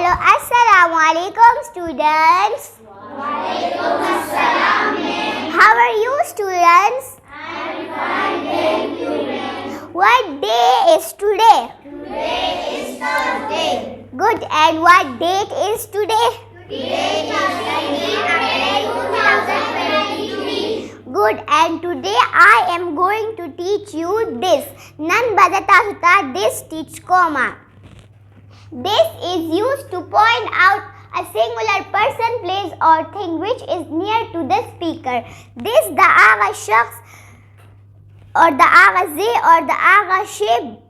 Hello, Assalamu alaikum students. Walaikum assalam. How are you students? I'm fine, thank you, ma'am. What day is today? Today is Thursday. Good, and what date is today? Today is 19 April 2023. Good, and today I am going to teach you this. Nan badata suta this teach comma. This is used to point out a singular person, place or thing which is near to the speaker. This the aga shakhs or the aga ze or the aga shib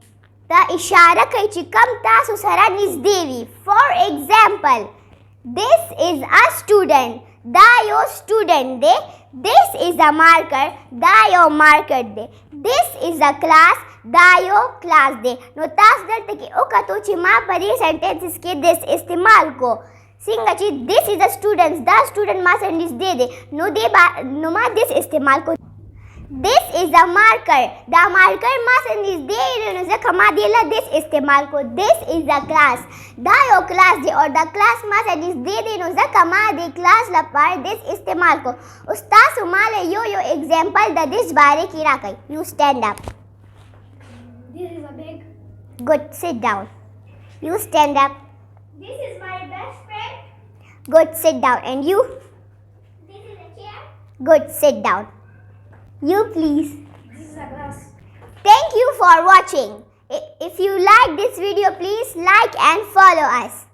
the ishara kai chi kam tasu sara nizdevi. For example, this is a student, da yo student de. This is a marker, da yo marker de. This is a class, da yo class de. No tas dalte ki okato chi ma pari sentences ke this istemal ko. Singa chi this is a student, da student ma sentence de. No de ba no ma this istemal ko. This is a marker, the marker ma sentence de no se kama dela this istemal ko. This is a class, da yo class de or the class ma sentence de no se kama de class la par this istemal ko. Ustad sumale yo example da this bare ki rakai. You stand up. This is a big. Good, sit down. You stand up. This is my best friend. Good, sit down. And you? This is a chair. Good, sit down. You please. This is a glass. Thank you for watching. If you like this video, please like and follow us.